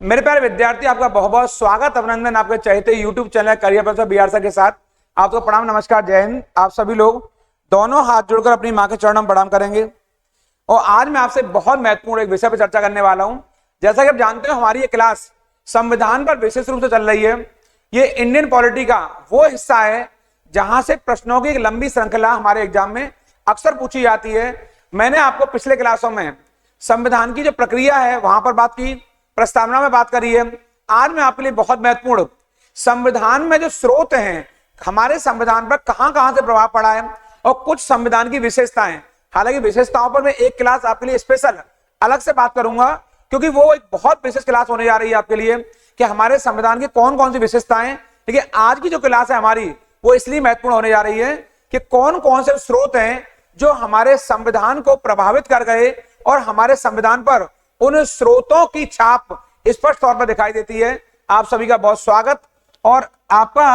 मेरे प्यारे विद्यार्थी, आपका बहुत बहुत स्वागत, अभिनंदन आपके चहेते YouTube channel career professor B R. Sir के साथ। आपको प्रणाम, नमस्कार, जय हिंद। आप सभी लोग दोनों हाथ जोड़कर अपनी मां के चरणों में प्रणाम करेंगे। और आज मैं आपसे बहुत महत्वपूर्ण एक विषय पर चर्चा करने वाला हूं। जैसा कि आप जानते हो, हमारी ये क्लास संविधान पर विशेष रूप से चल रही है। ये इंडियन पॉलिटी का वो हिस्सा है जहां से प्रश्नों की एक लंबी श्रृंखला हमारे एग्जाम में अक्सर पूछी जाती है। मैंने आपको पिछले क्लासों में संविधान की जो प्रक्रिया है वहां पर बात की, प्रस्तावना में बात करी है। आज मैं आपके लिए बहुत महत्वपूर्ण संविधान में जो स्रोत हैं, हमारे संविधान पर कहां कहां से प्रभाव पड़ा है और कुछ संविधान की विशेषताएं। हालांकि विशेषताओं पर मैं एक क्लास आपके लिए स्पेशल अलग से बात करूंगा, क्योंकि वो एक बहुत विशेष क्लास होने जा रही है आपके लिए कि हमारे संविधान की कौन कौन सी विशेषताएं। देखिए, आज की जो क्लास है हमारी वो इसलिए महत्वपूर्ण होने जा रही है कि कौन कौन से स्रोत हैं जो हमारे संविधान को प्रभावित कर गए और हमारे संविधान पर उन स्रोतों की छाप स्पष्ट तौर पर दिखाई देती है। आप सभी का बहुत स्वागत। और आपका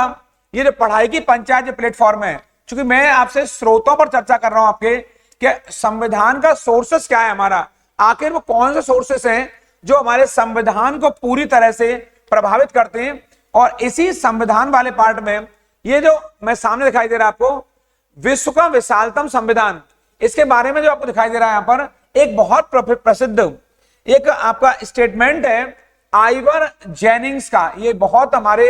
ये जो पढ़ाई की पंचायत जो प्लेटफॉर्म है, क्योंकि मैं आपसे स्रोतों पर चर्चा कर रहा हूं आपके कि संविधान का सोर्सेस क्या है, हमारा आखिर वो कौन से सोर्सेस हैं जो हमारे संविधान को पूरी तरह से प्रभावित करते हैं। और इसी संविधान वाले पार्ट में ये जो मैं सामने दिखाई दे रहा है आपको, विश्व का विशालतम संविधान, इसके बारे में जो आपको दिखाई दे रहा है यहाँ पर एक बहुत प्रसिद्ध एक आपका स्टेटमेंट है आइवर जेनिंग्स का। ये बहुत हमारे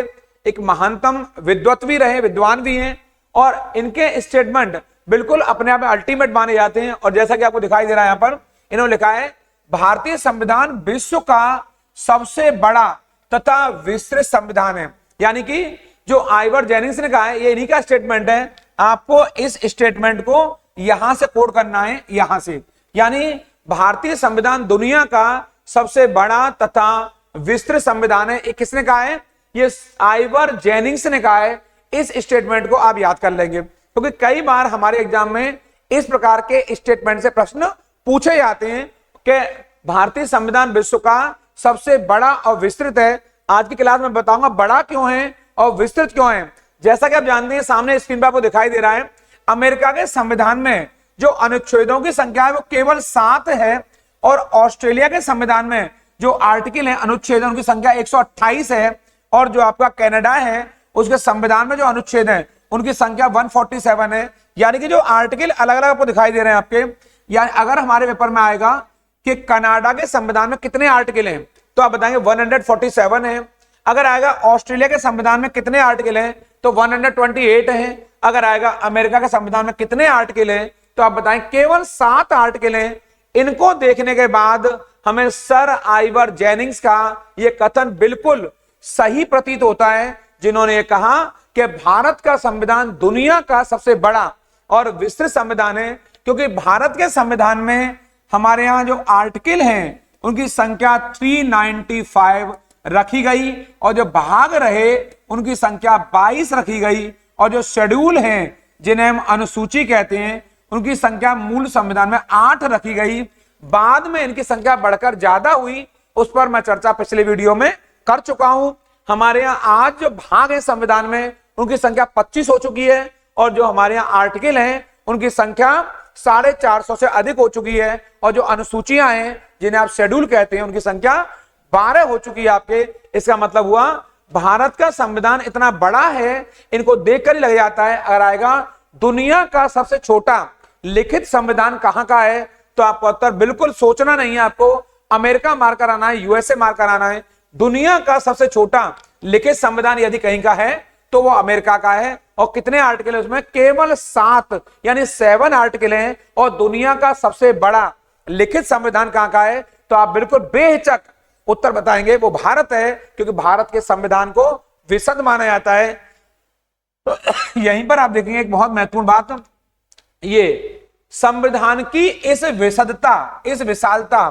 एक महानतम विद्वत भी रहे, विद्वान भी हैं, और इनके स्टेटमेंट बिल्कुल अपने आप में अल्टीमेट माने जाते हैं। और जैसा कि आपको दिखाई दे रहा है यहाँ पर, इन्होंने लिखा है भारतीय संविधान विश्व का सबसे बड़ा तथा विस्तृत संविधान है। यानी कि जो आइवर जेनिंग्स ने कहा है, ये इन्हीं का स्टेटमेंट है। आपको इस स्टेटमेंट को यहां से कोड करना है, यहां से, यानी भारतीय संविधान दुनिया का सबसे बड़ा तथा विस्तृत संविधान है। ये किसने कहा है? ये आइवर जेनिंग्स ने कहा है। इस स्टेटमेंट को आप याद कर लेंगे, क्योंकि कई बार हमारे एग्जाम में इस प्रकार के स्टेटमेंट से प्रश्न पूछे जाते हैं कि भारतीय संविधान विश्व का सबसे बड़ा और विस्तृत है। आज की क्लास में बताऊंगा बड़ा क्यों है और विस्तृत क्यों है। जैसा कि आप जानते हैं, सामने स्क्रीन पर आपको दिखाई दे रहा है, अमेरिका के संविधान में जो अनुच्छेदों की संख्या है वो केवल 7 है, और ऑस्ट्रेलिया के संविधान में जो आर्टिकल है, अनुच्छेद, उनकी संख्या 128 है। और जो आपका कनाडा है, उसके संविधान में जो अनुच्छेद है उनकी संख्या 147 है। यानी कि जो आर्टिकल अलग अलग आपको दिखाई दे रहे हैं आपके, यानी अगर हमारे पेपर में आएगा कि कनाडा के संविधान में कितने आर्टिकल हैं, तो आप बताएंगे 147 है। अगर आएगा ऑस्ट्रेलिया के संविधान में कितने आर्टिकल हैं, तो 128 है। अगर आएगा अमेरिका के संविधान में कितने आर्टिकल हैं, तो आप बताएं केवल 7 आर्टिकल हैं। इनको देखने के बाद हमें सर आइवर जेनिंग्स का यह कथन बिल्कुल सही प्रतीत होता है, जिन्होंने ये कहा कि भारत का संविधान दुनिया का सबसे बड़ा और विस्तृत संविधान है, क्योंकि भारत के संविधान में हमारे यहां जो आर्टिकल हैं उनकी संख्या 395 रखी गई, और जो भाग रहे उनकी संख्या 22 रखी गई, और जो शेड्यूल हैं जिन्हें हम अनुसूची कहते हैं उनकी संख्या मूल संविधान में 8 रखी गई। बाद में इनकी संख्या बढ़कर ज्यादा हुई, उस पर मैं चर्चा पिछले वीडियो में कर चुका हूं। हमारे यहाँ आज जो भाग है संविधान में उनकी संख्या 25 हो चुकी है, और जो हमारे यहाँ आर्टिकल हैं उनकी संख्या 450 से अधिक हो चुकी है, और जो अनुसूचियां हैं जिन्हें आप शेड्यूल कहते हैं उनकी संख्या 12 हो चुकी है आपके। इसका मतलब हुआ भारत का संविधान इतना बड़ा है, इनको देखकर ही लग जाता है। अगर आएगा दुनिया का सबसे छोटा लिखित संविधान कहां का है, तो आपको उत्तर बिल्कुल सोचना नहीं है, आपको अमेरिका मारकर आना है, यूएसए मारकर आना है। दुनिया का सबसे छोटा लिखित संविधान यदि कहीं का है तो वो अमेरिका का है। और कितने आर्टिकल है उसमें? केवल 7, यानी 7 आर्टिकल हैं। और दुनिया का सबसे बड़ा लिखित संविधान कहां का है, तो आप बिल्कुल बेहिचक उत्तर बताएंगे वो भारत है, क्योंकि भारत के संविधान को विशद माना जाता है। तो यहीं पर आप देखेंगे एक बहुत महत्वपूर्ण बात, ये संविधान की इस विशदता, इस विशालता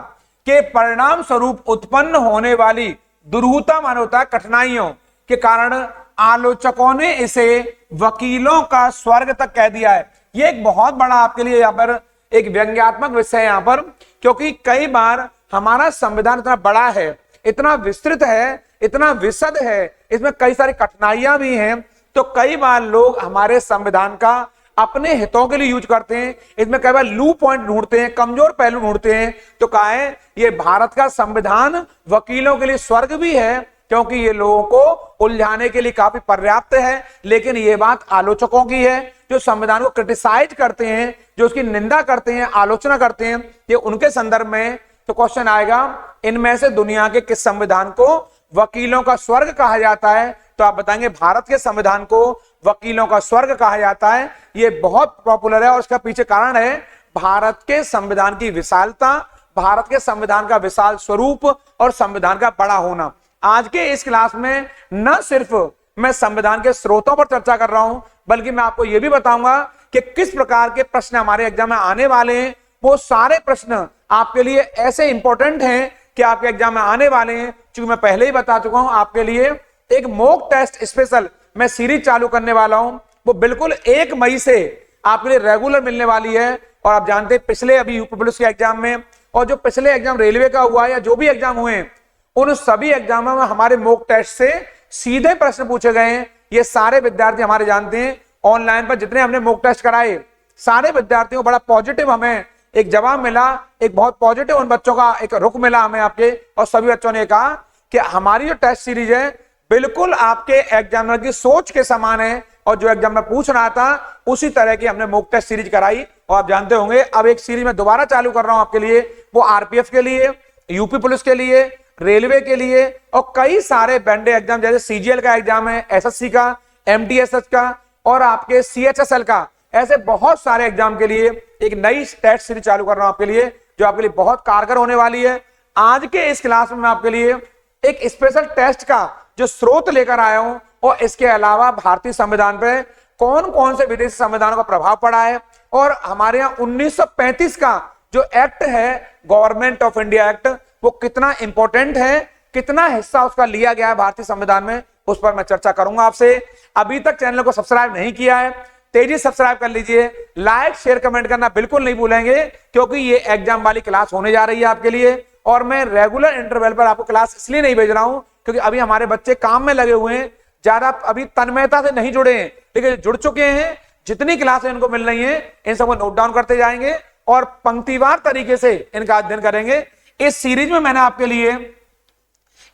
के परिणाम स्वरूप उत्पन्न होने वाली दुरूहता, माना होता है कठिनाइयों के कारण आलोचकों ने इसे वकीलों का स्वर्ग तक कह दिया है। यह एक बहुत बड़ा आपके लिए यहाँ पर एक व्यंग्यात्मक विषय है यहाँ पर, क्योंकि कई बार हमारा संविधान इतना बड़ा है, इतना विस्तृत है, इतना विशद है, इसमें कई सारी कठिनाइयां भी हैं। तो कई बार लोग हमारे संविधान का अपने हितों के लिए यूज करते हैं, इसमें कई बार लू पॉइंट ढूंढते हैं, कमजोर पहलू ढूंढते हैं। तो कहा है ये भारत का संविधान वकीलों के लिए स्वर्ग भी है, क्योंकि ये लोगों को उलझाने के लिए काफी पर्याप्त है। लेकिन ये बात आलोचकों की है, जो संविधान को क्रिटिसाइज करते हैं, जो उसकी निंदा करते हैं, आलोचना करते हैं, ये उनके संदर्भ में। तो क्वेश्चन आएगा, इनमें से दुनिया के किस संविधान को वकीलों का स्वर्ग कहा जाता है? तो आप बताएंगे भारत के संविधान को वकीलों का स्वर्ग कहा जाता है। ये बहुत पॉपुलर है और इसका पीछे कारण है भारत के संविधान की विशालता, भारत के संविधान का विशाल स्वरूप और संविधान का बड़ा होना। आज के इस क्लास में न सिर्फ मैं संविधान के स्रोतों पर चर्चा कर रहा हूं, बल्कि मैं आपको यह भी बताऊंगा कि किस प्रकार के प्रश्न हमारे एग्जाम में आने वाले हैं। वो सारे प्रश्न आपके लिए ऐसे इंपॉर्टेंट हैं कि आपके एग्जाम में आने वाले हैं। क्योंकि मैं पहले ही बता चुका हूं, आपके लिए एक मॉक टेस्ट स्पेशल मैं सीरीज चालू करने वाला हूं। वो बिल्कुल 1 मई से आपके लिए रेगुलर मिलने वाली है। और आप जानते हैं पिछले अभी यूपी पुलिस के एग्जाम में और जो पिछले एग्जाम रेलवे का हुआ है या जो भी एग्जाम हुए हैं, उन सभी एग्जामों में हमारे मॉक टेस्ट से सीधे प्रश्न पूछे गए हैं। ये सारे विद्यार्थी हमारे जानते हैं, ऑनलाइन पर जितने हमने मॉक टेस्ट कराए, सारे विद्यार्थियों को बड़ा पॉजिटिव हमें एक जवाब मिला, एक बहुत पॉजिटिव उन बच्चों का एक रुख मिला हमें आपके। और सभी बच्चों ने कहा कि हमारी जो टेस्ट सीरीज है बिल्कुल आपके एग्जामिनर की सोच के समान है, और जो एग्जामिनर पूछ रहा था उसी तरह की हमने मॉक टेस्ट सीरीज कराई। और आप जानते होंगे अब एक सीरीज में दोबारा चालू कर रहा हूं आपके लिए, वो आरपीएफ के लिए, यूपी पुलिस के लिए, रेलवे के लिए और कई सारे बैंडे एग्जाम, जैसे सीजीएल का एग्जाम है, एसएससी का, एमटीएसएस का और आपके सीएचएसएल का, ऐसे बहुत सारे एग्जाम के लिए एक नई टेस्ट सीरीज चालू कर रहा हूं आपके लिए, जो आपके लिए बहुत कारगर होने वाली है। आज के इस क्लास में मैं आपके लिए एक स्पेशल टेस्ट का जो स्रोत लेकर आया हूं, और इसके अलावा भारतीय संविधान पे कौन कौन से विदेशी संविधानों का प्रभाव पड़ा है, और हमारे यहाँ 1935 का जो एक्ट है गवर्नमेंट ऑफ इंडिया एक्ट, वो कितना इंपॉर्टेंट है, कितना हिस्सा उसका लिया गया है भारतीय संविधान में, उस पर मैं चर्चा करूंगा आपसे। अभी तक चैनल को सब्सक्राइब नहीं किया है, तेजी सब्सक्राइब कर लीजिए, लाइक शेयर कमेंट करना बिल्कुल नहीं भूलेंगे, क्योंकि ये एग्जाम वाली क्लास होने जा रही है आपके लिए। और मैं रेगुलर इंटरवल पर आपको क्लास इसलिए नहीं भेज रहा हूं क्योंकि अभी हमारे बच्चे काम में लगे हुए हैं, ज्यादा अभी तन्मयता से नहीं जुड़े हैं, लेकिन जुड़ चुके हैं। जितनी क्लासें इनको मिल रही हैं इन सबको नोट डाउन करते जाएंगे और पंक्तिवार तरीके से इनका अध्ययन करेंगे। इस सीरीज में मैंने आपके लिए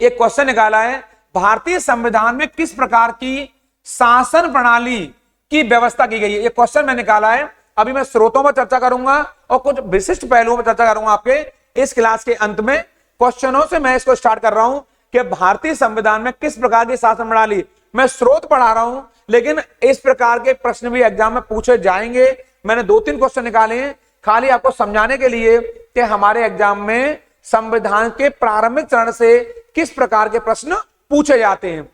एक क्वेश्चन निकाला है, भारतीय संविधान में किस प्रकार की शासन प्रणाली की व्यवस्था की गई है। ये क्वेश्चन मैं निकाला है। अभी मैं स्रोतों पर चर्चा करूंगा और कुछ विशिष्ट पहलुओं पर चर्चा करूंगा आपके इस क्लास के अंत में। क्वेश्चनों से मैं इसको स्टार्ट कर रहा हूं कि भारतीय संविधान में किस प्रकार की शासन प्रणाली, मैं स्रोत पढ़ा रहा हूं, लेकिन इस प्रकार के प्रश्न भी एग्जाम में पूछे जाएंगे। मैंने 2-3 क्वेश्चन निकाले हैं खाली आपको समझाने के लिए कि हमारे एग्जाम में संविधान के प्रारंभिक चरण से किस प्रकार के प्रश्न पूछे जाते हैं।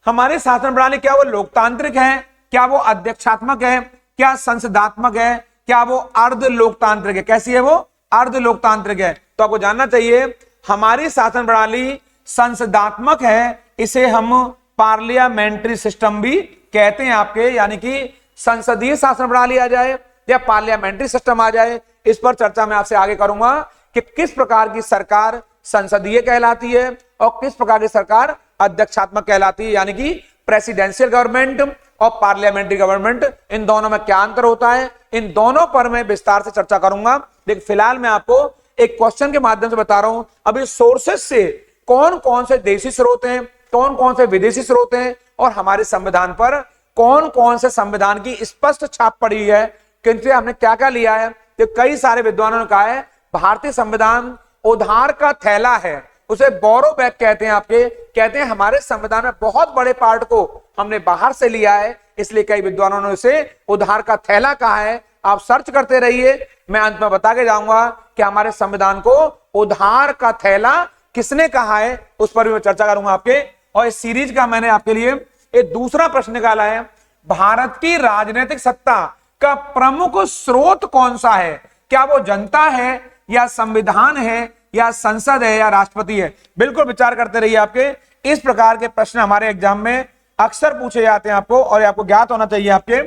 हमारी शासन प्रणाली क्या वो लोकतांत्रिक है, क्या वो अध्यक्षात्मक है, क्या संसदात्मक है, क्या वो अर्ध लोकतांत्रिक है? कैसी है वो? अर्ध लोकतांत्रिक है। तो आपको जानना चाहिए हमारी शासन प्रणाली संसदात्मक है, इसे हम पार्लियामेंट्री सिस्टम भी कहते हैं आपके, यानी कि संसदीय शासन प्रणाली आ जाए या पार्लियामेंट्री सिस्टम आ जाए, इस पर चर्चा मैं आपसे आगे करूंगा कि किस प्रकार की सरकार संसदीय कहलाती है और किस प्रकार की सरकार अध्यक्षात्मक कहलाती है, यानी कि प्रेसिडेंशियल गवर्नमेंट और पार्लियामेंट्री गवर्नमेंट, इन दोनों में क्या अंतर होता है, इन दोनों पर मैं विस्तार से चर्चा करूंगा। लेकिन फिलहाल मैं आपको एक क्वेश्चन के माध्यम से बता रहा हूं अभी सोर्सेस से कौन कौन से देशी स्रोत हैं, कौन कौन से विदेशी स्रोत हैं, और हमारे संविधान पर कौन कौन से संविधान की स्पष्ट छाप पड़ी है, किंतु हमने क्या क्या लिया है। तो कई सारे विद्वानों ने कहा है भारतीय संविधान उधार का थैला है, उसे बोरो बैग कहते हैं आपके, कहते हैं हमारे संविधान में बहुत बड़े पार्ट को हमने बाहर से लिया है, इसलिए कई विद्वानों ने उसे उधार का थैला कहा है। आप सर्च करते रहिए, मैं अंत में बता के जाऊंगा कि हमारे संविधान को उधार का थैला किसने कहा है, उस पर भी मैं चर्चा करूंगा आपके। और इस सीरीज का मैंने आपके लिए एक दूसरा प्रश्न निकाला है, भारत की राजनीतिक सत्ता का प्रमुख स्रोत कौन सा है? क्या वो जनता है या संविधान है या संसद है या राष्ट्रपति है? बिल्कुल विचार करते रहिए। आपके इस प्रकार के प्रश्न हमारे एग्जाम में अक्सर पूछे जाते हैं आपको, और आपको ज्ञात होना चाहिए आपके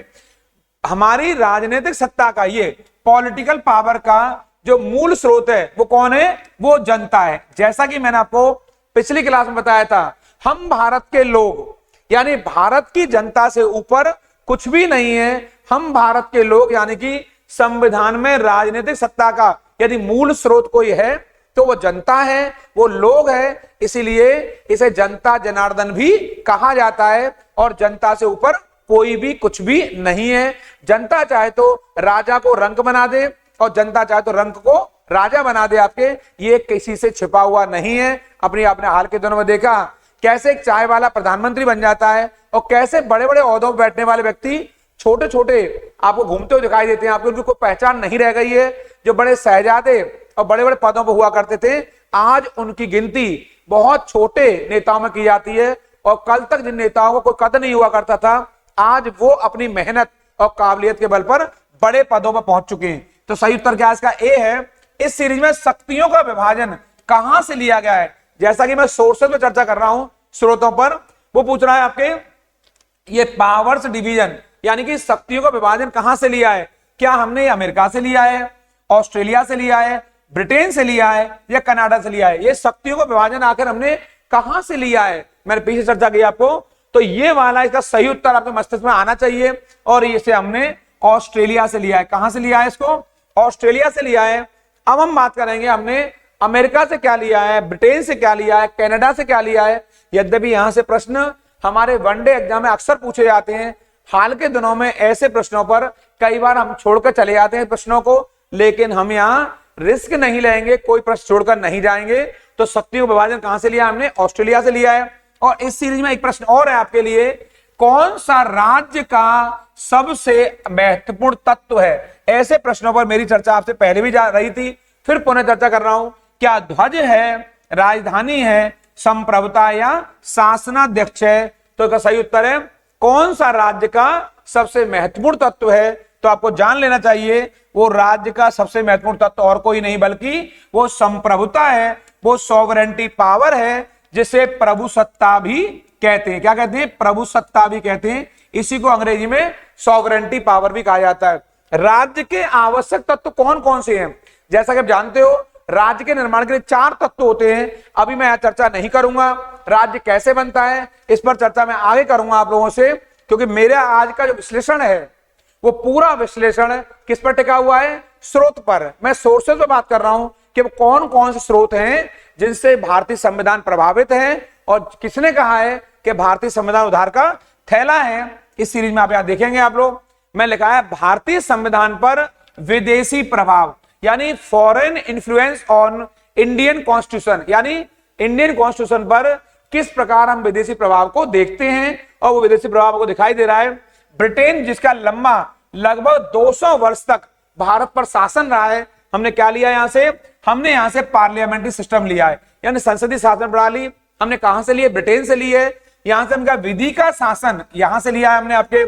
हमारी राजनीतिक सत्ता का, ये पॉलिटिकल पावर का जो मूल स्रोत है वो कौन है? वो जनता है। जैसा कि मैंने आपको पिछली क्लास में बताया था, हम भारत के लोग यानी भारत की जनता से ऊपर कुछ भी नहीं है। हम भारत के लोग, यानी कि संविधान में राजनीतिक सत्ता का यदि मूल स्रोत कोई है तो वो जनता है, वो लोग है, इसीलिए इसे जनता जनार्दन भी कहा जाता है। और जनता से ऊपर कोई भी कुछ भी नहीं है। जनता चाहे तो राजा को रंक बना दे और जनता चाहे तो रंक को राजा बना दे आपके, ये किसी से छिपा हुआ नहीं है। अपने आपने हाल के दिनों में देखा कैसे एक चाय वाला प्रधानमंत्री बन जाता है और कैसे बड़े बड़े ओहदों पर बैठने वाले व्यक्ति छोटे छोटे आपको घूमते हुए दिखाई देते हैं। आपको उनकी कोई पहचान नहीं रह गई है। जो बड़े शहजादे और बड़े बड़े पदों पर हुआ करते थे, आज उनकी गिनती बहुत छोटे नेताओं में की जाती है। और कल तक जिन नेताओं को कोई कदर नहीं हुआ करता था, आज वो अपनी मेहनत और काबिलियत के बल पर बड़े पदों पर पहुंच चुके हैं। तो सही उत्तर क्या इसका ए है। इस सीरीज में शक्तियों का विभाजन कहां से लिया गया है, जैसा कि मैं सोर्सेज पे चर्चा कर रहा हूं, स्रोतों पर, वो पूछ रहा है आपके ये पावर्स डिवीजन यानी कि शक्तियों का विभाजन कहां से लिया है। क्या हमने अमेरिका से लिया है, ऑस्ट्रेलिया से लिया है, ब्रिटेन से लिया है या कनाडा से लिया है? ये शक्तियों का विभाजन आखिर हमने कहां से लिया है, मैंने पीछे चर्चा की आपको। तो ये वाला इसका सही उत्तर आपके मस्तिष्क में आना चाहिए। और इसे हमने ऑस्ट्रेलिया से लिया है। कहां से लिया है इसको? ऑस्ट्रेलिया से लिया है। अब हम बात करेंगे हमने अमेरिका से क्या लिया है, ब्रिटेन से क्या लिया है, कनाडा से क्या लिया है। यद्यपि यहां से प्रश्न हमारे वनडे एग्जाम में अक्सर पूछे जाते हैं। हाल के दिनों में ऐसे प्रश्नों पर कई बार हम छोड़कर चले जाते हैं प्रश्नों को, लेकिन हम यहाँ रिस्क नहीं लेंगे, कोई प्रश्न छोड़कर नहीं जाएंगे। तो शक्तियों का विभाजन कहां से लिया? हमने ऑस्ट्रेलिया से लिया है। और इस सीरीज में एक प्रश्न और है आपके लिए, कौन सा राज्य का सबसे महत्वपूर्ण तत्व है? ऐसे प्रश्नों पर मेरी चर्चा आपसे पहले भी जा रही थी, फिर पुनः चर्चा कर रहा हूं। क्या ध्वज है, राजधानी है, संप्रभुता या शासनाध्यक्ष है? तो इसका सही उत्तर है कौन सा राज्य का सबसे महत्वपूर्ण तत्व है। तो आपको जान लेना चाहिए वो राज्य का सबसे महत्वपूर्ण तत्व और कोई नहीं बल्कि वो संप्रभुता है, वो सॉवरेंटी पावर है, जिसे प्रभुसत्ता भी कहते हैं। क्या कहते हैं? प्रभुसत्ता भी कहते हैं। इसी को अंग्रेजी में सॉवरेंटी पावर भी कहा जाता है। राज्य के आवश्यक तत्व कौन कौन से हैं? जैसा कि आप जानते हो राज्य के निर्माण के लिए 4 तत्व होते हैं। अभी मैं चर्चा नहीं करूंगा राज्य कैसे बनता है, इस पर चर्चा मैं आगे करूंगा आप लोगों से, क्योंकि मेरा आज का जो विश्लेषण है वो पूरा विश्लेषण किस पर टिका हुआ है? स्रोत पर। मैं सोर्सेज पर बात कर रहा हूं कि वो कौन कौन से स्रोत हैं जिनसे भारतीय संविधान प्रभावित है और किसने कहा है कि भारतीय संविधान उधार का थैला है। इस सीरीज में आप यहां देखेंगे आप लोग, मैं लिखा है भारतीय संविधान पर विदेशी प्रभाव यानी foreign influence on Indian constitution, यानी इंडियन कॉन्स्टिट्यूशन पर किस प्रकार हम विदेशी प्रभाव को देखते हैं। और वो विदेशी प्रभाव को दिखाई दे रहा है। ब्रिटेन जिसका लंबा लगभग 200 वर्ष तक भारत पर शासन रहा है, हमने क्या लिया यहां से? हमने यहां से पार्लियामेंट्री सिस्टम लिया है, यानी संसदीय शासन प्रणाली। हमने कहां से लिए? ब्रिटेन से लिए। यहां से हमका विधि का शासन यहां से लिया है हमने। आपके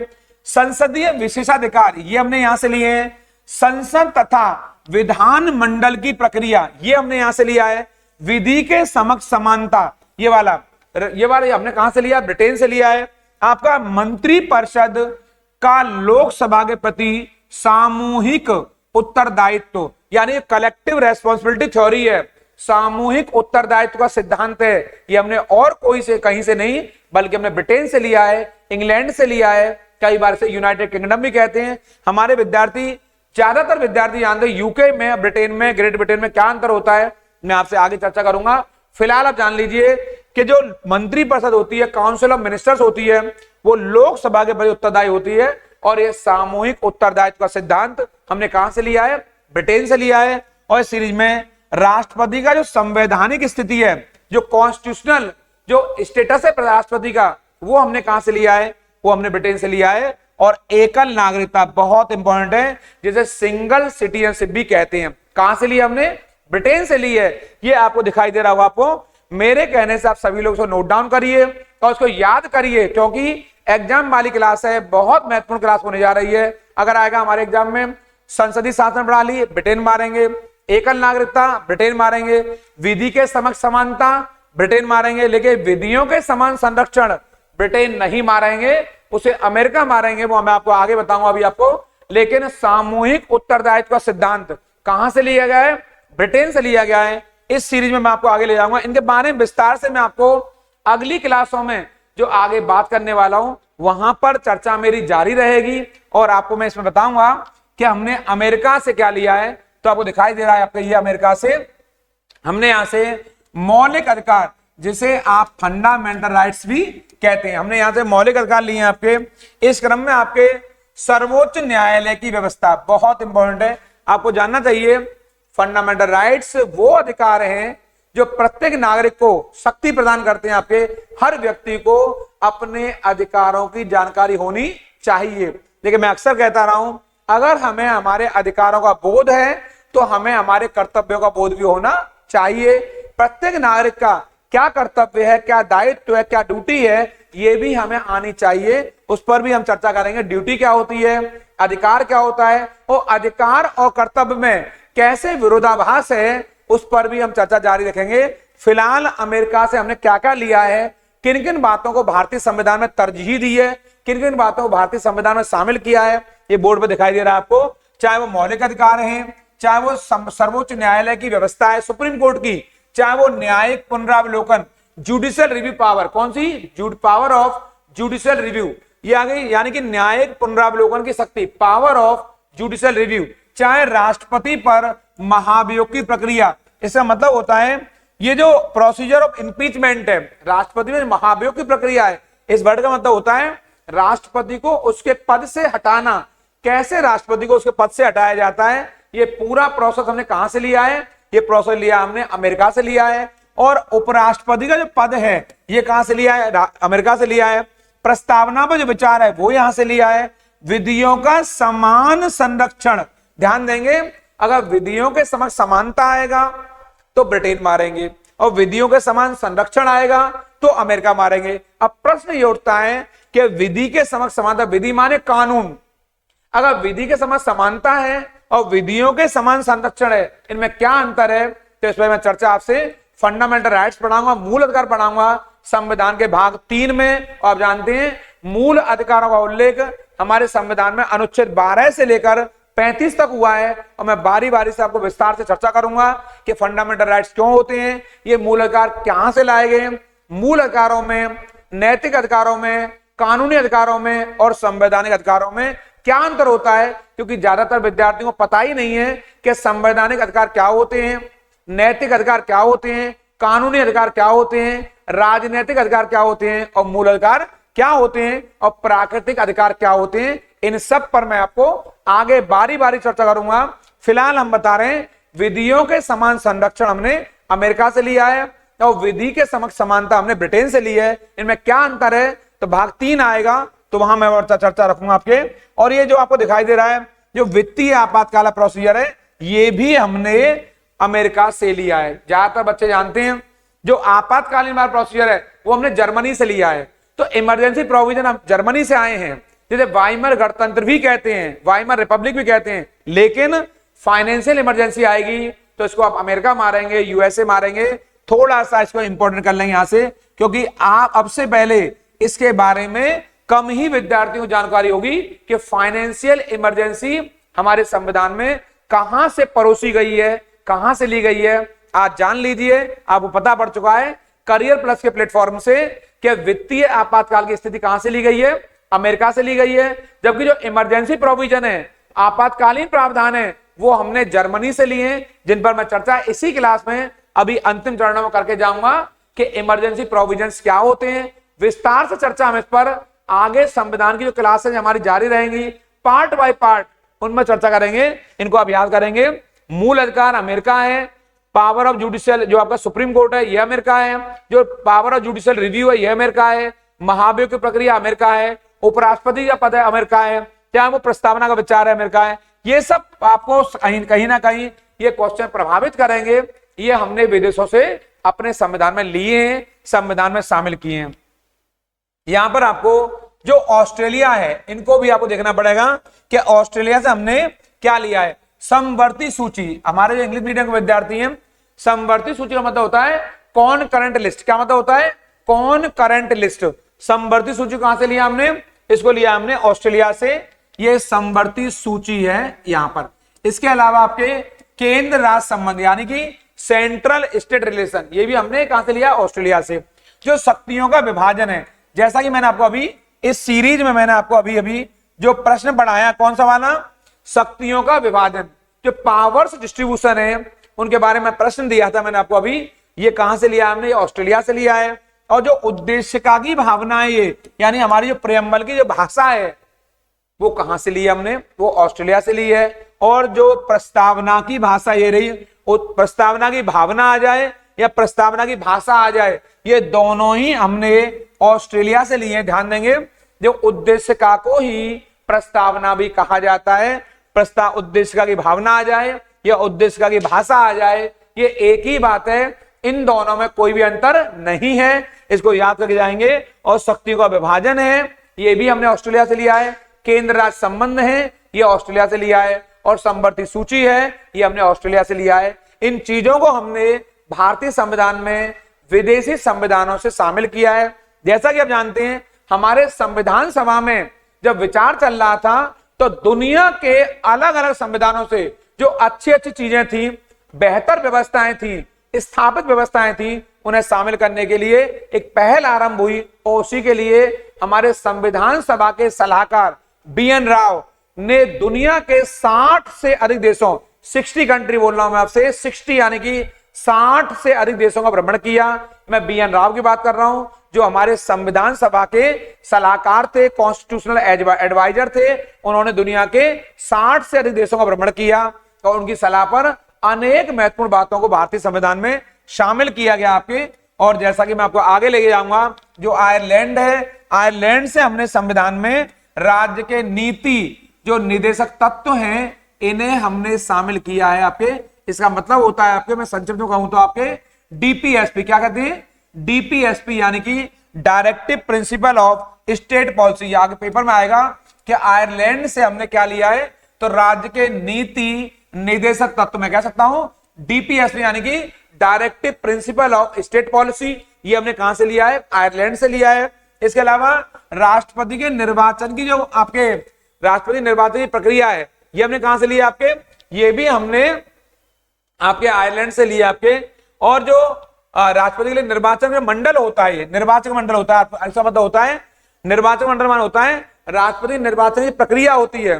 संसदीय विशेषाधिकार ये हमने यहां से लिए हैं। संसद तथा विधान मंडल की प्रक्रिया ये हमने यहां से लिया है। विधि के समक्ष समानता ये वाला हमने कहां से लिया? ब्रिटेन से लिया है। आपका मंत्रिपरिषद का लोकसभा के प्रति सामूहिक उत्तरदायित्व यानी कलेक्टिव रेस्पॉन्सिबिलिटी थ्योरी है, सामूहिक उत्तरदायित्व का सिद्धांत है। ये हमने और कोई से कहीं से नहीं बल्कि हमने ब्रिटेन से लिया है, इंग्लैंड से लिया है, कई बार से यूनाइटेड किंगडम भी कहते हैं। हमारे विद्यार्थी, ज्यादातर विद्यार्थी जानते हैं यूके में, ब्रिटेन में, ग्रेट ब्रिटेन में क्या अंतर होता है, मैं आपसे आगे चर्चा करूंगा। फिलहाल आप जान लीजिए कि जो मंत्रिपरिषद होती है, काउंसिल ऑफ मिनिस्टर्स होती है, वो लोकसभा के प्रति उत्तरदायी होती है। और ये सामूहिक उत्तरदायित्व का सिद्धांत हमने कहां से लिया है? ब्रिटेन से लिया है। और इस सीरीज में राष्ट्रपति का जो संवैधानिक स्थिति है, जो कॉन्स्टिट्यूशनल जो स्टेटस है राष्ट्रपति का, वो हमने कहां से लिया है? वो हमने ब्रिटेन से लिया है। और एकल नागरिकता बहुत इंपॉर्टेंट है, जिसे सिंगल सिटीजनशिप भी कहते हैं। कहां से लिया हमने? ब्रिटेन से ली है। ये आपको दिखाई दे रहा होगा। आपको मेरे कहने से आप सभी लोग उसको नोट डाउन करिए और उसको याद करिए, क्योंकि एग्जाम वाली क्लास है, बहुत महत्वपूर्ण क्लास होने जा रही है। अगर आएगा हमारे एग्जाम में संसदीय शासन प्रणाली, ब्रिटेन मारेंगे, एकल नागरिकता ब्रिटेन मारेंगे, विधि के समक्ष समानता ब्रिटेन मारेंगे, लेकिन विधियों के समान संरक्षण ब्रिटेन नहीं मारेंगे, उसे अमेरिका मारेंगे। वो मैं आपको आगे बताऊंगा अभी आपको। लेकिन सामूहिक उत्तरदायित्व का सिद्धांत कहां से लिया गया है? ब्रिटेन से लिया गया है। इस सीरीज में मैं आपको आगे ले जाऊंगा। इनके बारे में विस्तार से मैं आपको अगली क्लासों में जो आगे बात करने वाला हूं, वहां पर चर्चा मेरी जारी रहेगी। और आपको मैं इसमें बताऊंगा कि हमने अमेरिका से क्या लिया है। तो आपको दिखाई दे रहा है आपका ये अमेरिका से हमने यहां से मौलिक अधिकार, जिसे आप फंडामेंटल राइट्स भी कहते हैं, हमने यहां से मौलिक अधिकार लिए हैं आपके। इस क्रम में आपके सर्वोच्च न्यायालय की व्यवस्था बहुत इंपॉर्टेंट है, आपको जानना चाहिए। फंडामेंटल राइट्स वो अधिकार हैं जो प्रत्येक नागरिक को शक्ति प्रदान करते हैं, आपके हर व्यक्ति को अपने अधिकारों की जानकारी होनी चाहिए। लेकिन मैं अक्सर कहता रहा हूं, अगर हमें हमारे अधिकारों का बोध है तो हमें हमारे कर्तव्यों का बोध भी होना चाहिए। प्रत्येक नागरिक का क्या कर्तव्य है, क्या दायित्व है, क्या ड्यूटी है, ये भी हमें आनी चाहिए, उस पर भी हम चर्चा करेंगे। ड्यूटी क्या होती है, अधिकार क्या होता है, और अधिकार और कर्तव्य में कैसे विरोधाभास है, उस पर भी हम चर्चा जारी रखेंगे। फिलहाल अमेरिका से हमने क्या क्या लिया है, किन किन बातों को भारतीय संविधान में तरजीह दी है, किन किन बातों को भारतीय संविधान में शामिल किया है, ये बोर्ड पर दिखाई दे रहा है आपको। चाहे वो मौलिक अधिकार हैं, चाहे वो सर्वोच्च न्यायालय की व्यवस्था है सुप्रीम कोर्ट की, चाहे वो न्यायिक पुनरावलोकन जुडिशियल रिव्यू पावर, कौन सी पावर ऑफ जुडिशियल रिव्यू, ये आ गई, यानी कि न्यायिक पुनरावलोकन की शक्ति, पावर ऑफ जुडिशियल रिव्यू। चाहे राष्ट्रपति पर महाभियोग की प्रक्रिया, इसका मतलब होता है ये जो प्रोसीजर ऑफ इंपीचमेंट है, राष्ट्रपति में महाभियोग की प्रक्रिया है, इस वर्ड का मतलब होता है राष्ट्रपति को उसके पद से हटाना। कैसे राष्ट्रपति को उसके पद से हटाया जाता है, ये पूरा प्रोसेस हमने कहां से लिया है, ये प्रोसेस लिया हमने अमेरिका से लिया है। और उपराष्ट्रपति का जो पद है ये कहां से लिया है, अमेरिका से लिया है। प्रस्तावना पर जो विचार है वो यहां से लिया है। विधियों का समान संरक्षण, ध्यान देंगे, अगर विधियों के समक्ष समानता आएगा तो ब्रिटेन मारेंगे, और विधियों के समान संरक्षण आएगा तो अमेरिका मारेंगे। अब प्रश्न ये उठता है कि विधि के समक्ष समानता, विधि माने कानून, अगर विधि के समक्ष समानता है और विधियों के समान संरक्षण है, इनमें क्या अंतर है, तो इस पर मैं चर्चा आपसे फंडामेंटल राइट्स पढ़ाऊंगा, मूल अधिकार पढ़ाऊंगा संविधान के भाग 3 में। और आप जानते हैं मूल अधिकारों का उल्लेख हमारे संविधान में अनुच्छेद 12 से लेकर 35 तक हुआ है, और मैं बारी बारी से आपको विस्तार से चर्चा करूंगा कि फंडामेंटल राइट्स क्यों होते हैं, ये मूल अधिकार कहां से लाए गए, मूल अधिकारों में, नैतिक अधिकारों में, कानूनी अधिकारों में और संवैधानिक अधिकारों में क्या अंतर होता है। क्योंकि ज्यादातर विद्यार्थियों को पता ही नहीं है कि संवैधानिक अधिकार क्या होते हैं, नैतिक अधिकार क्या होते हैं, कानूनी अधिकार क्या होते हैं, राजनीतिक अधिकार क्या होते हैं, और मूल अधिकार क्या होते हैं, और प्राकृतिक अधिकार क्या होते हैं। इन सब पर मैं आपको आगे बारी बारी चर्चा करूंगा। फिलहाल हम बता रहे हैं विधियों के समान संरक्षण हमने अमेरिका से लिया है, और विधि के समक्ष समानता हमने ब्रिटेन से ली है। इनमें क्या अंतर है, तो भाग 3 आएगा तो वहां मैं चर्चा रखूंगा आपके। और ये जो आपको दिखाई दे रहा है जो वित्तीय आपातकाल प्रोसीजर है, ये भी हमने अमेरिका से लिया है। ज्यादातर बच्चे जानते हैं जो आपातकालीन प्रोसीजर है वो हमने जर्मनी से लिया है। तो इमरजेंसी प्रोविजन हम जर्मनी से आए हैं, जिसे वाइमर गणतंत्र भी कहते हैं, वाइमर रिपब्लिक भी कहते हैं। लेकिन फाइनेंशियल इमरजेंसी आएगी तो इसको आप अमेरिका मारेंगे, यूएसए मारेंगे। थोड़ा सा इसको इंपॉर्टेंट कर लेंगे यहां से, क्योंकि आप अब से पहले इसके बारे में कम ही विद्यार्थियों को जानकारी होगी कि फाइनेंशियल इमरजेंसी हमारे संविधान में कहां से परोसी गई है, कहां से ली गई है। आज जान लीजिए, आपको पता पड़ चुका है करियर प्लस के प्लेटफॉर्म से कि वित्तीय आपातकाल की स्थिति कहां से ली गई है, अमेरिका से ली गई है। जबकि जो इमरजेंसी प्रोविजन है, आपातकालीन प्रावधान है, वो हमने जर्मनी से लिए हैं, जिन पर मैं चर्चा इसी क्लास में अभी अंतिम चरणों में करके जाऊंगा कि इमरजेंसी प्रोविजंस क्या होते हैं। विस्तार से चर्चा हम इस पर आगे संविधान की जो क्लासेज हमारी जारी रहेंगी, पार्ट बाय पार्ट उनमें चर्चा करेंगे। इनको आप याद करेंगे। मूल अधिकार अमेरिका है, पावर ऑफ जुडिशियल जो आपका सुप्रीम कोर्ट है यह अमेरिका है, जो पावर ऑफ जुडिशियल रिव्यू है यह अमेरिका है, महाभियोग की प्रक्रिया अमेरिका है, उपराष्ट्रपति का पद है अमेरिका है, चाहे वो प्रस्तावना का विचार है अमेरिका है। ये सब आपको कहीं ना कहीं ये क्वेश्चन प्रभावित करेंगे। ये हमने विदेशों से अपने संविधान में लिए हैं, संविधान में शामिल किए हैं। यहां पर आपको जो ऑस्ट्रेलिया है इनको भी आपको देखना पड़ेगा कि ऑस्ट्रेलिया से हमने क्या लिया है। समवर्ती सूची, हमारे जो इंग्लिश मीडियम के विद्यार्थी हैं, समवर्ती सूची का मतलब होता है कौन करंट लिस्ट। क्या मतलब होता है, कौन करंट लिस्ट। समवर्ती सूची कहां से लिया हमने, इसको लिया हमने ऑस्ट्रेलिया से। ये समवर्ती सूची है यहां पर। इसके अलावा आपके केंद्र राज्य संबंध यानी कि सेंट्रल स्टेट रिलेशन, ये भी हमने कहां से लिया, ऑस्ट्रेलिया से। जो शक्तियों का विभाजन है, जैसा कि मैंने आपको अभी इस सीरीज में मैंने आपको अभी जो प्रश्न बढ़ाया कौन सा वाला, शक्तियों का विभाजन, जो पावर्स डिस्ट्रीब्यूशन है उनके बारे में प्रश्न दिया था मैंने आपको अभी। ये कहां से लिया हमने, ऑस्ट्रेलिया से लिया है। और जो उद्देशिका की भावना है ये, यानी हमारी जो प्रेम्बल की जो भाषा है वो कहां से ली हमने, वो ऑस्ट्रेलिया से ली है। और जो प्रस्तावना की भाषा ये रही, प्रस्तावना की भावना आ जाए या प्रस्तावना की भाषा आ जाए, ये दोनों ही हमने ऑस्ट्रेलिया से लिए। ध्यान देंगे, जो उद्देशिका को ही प्रस्तावना भी कहा जाता है, प्रस्ताव उद्देशिका की भावना आ जाए या उद्देशिका की भाषा आ जाए, ये एक ही बात है, इन दोनों में कोई भी अंतर नहीं है, इसको याद करके जाएंगे। और शक्तियों का विभाजन है, ये भी हमने ऑस्ट्रेलिया से लिया है। केंद्र राज्य संबंध है, ये ऑस्ट्रेलिया से लिया है। और समवर्ती सूची है, ये हमने ऑस्ट्रेलिया से लिया है। इन चीजों को हमने भारतीय संविधान में विदेशी संविधानों से शामिल किया है। जैसा कि आप जानते हैं, हमारे संविधान सभा में जब विचार चल रहा था तो दुनिया के अलग अलग संविधानों से जो अच्छी अच्छी चीजें थी, बेहतर व्यवस्थाएं थी, स्थापित व्यवस्थाएं थी, उन्हें शामिल करने के लिए एक पहल आरंभ हुई। और उसी के लिए हमारे संविधान सभा के सलाहकार BN राव ने दुनिया के 60 से अधिक देशों, 60 कंट्री बोल रहा हूं मैं आपसे, 60 यानी कि 60 से अधिक देशों का भ्रमण किया। मैं BN राव की बात कर रहा हूं, जो हमारे संविधान सभा के सलाहकार थे, कॉन्स्टिट्यूशनल एडवाइजर थे। उन्होंने दुनिया के 60 से अधिक देशों का भ्रमण किया और उनकी सलाह पर अनेक महत्वपूर्ण बातों को भारतीय संविधान में शामिल किया गया आपके। और जैसा कि मैं आपको आगे लेके जाऊंगा, जो आयरलैंड है, आयरलैंड से हमने संविधान में राज्य के नीति जो निदेशक तत्व हैं, इन्हें हमने शामिल किया है आपके। इसका मतलब होता है आपके, मैं संक्षिप्त में कहूं तो आपके DPSP, क्या कहते हैं, DPSP यानी कि directive principle of state policy. आगे पेपर में आएगा कि आयरलैंड से हमने क्या लिया है, तो राज्य के नीति निदेशक तत्व में कह सकता हूं DPSP यानी कि directive principle of state policy. ये हमने कहां से लिया है, आयरलैंड से लिया है। इसके अलावा राष्ट्रपति के निर्वाचन की जो आपके राष्ट्रपति निर्वाचन की प्रक्रिया है, ये हमने कहां से लिया आपके, ये भी हमने आपके आयरलैंड से लिया आपके। और जो राष्ट्रपति के लिए निर्वाचन का मंडल होता है, निर्वाचक मंडल होता है, ऐसा मतलब होता है निर्वाचक मंडल मान होता है राष्ट्रपति निर्वाचन की प्रक्रिया होती है,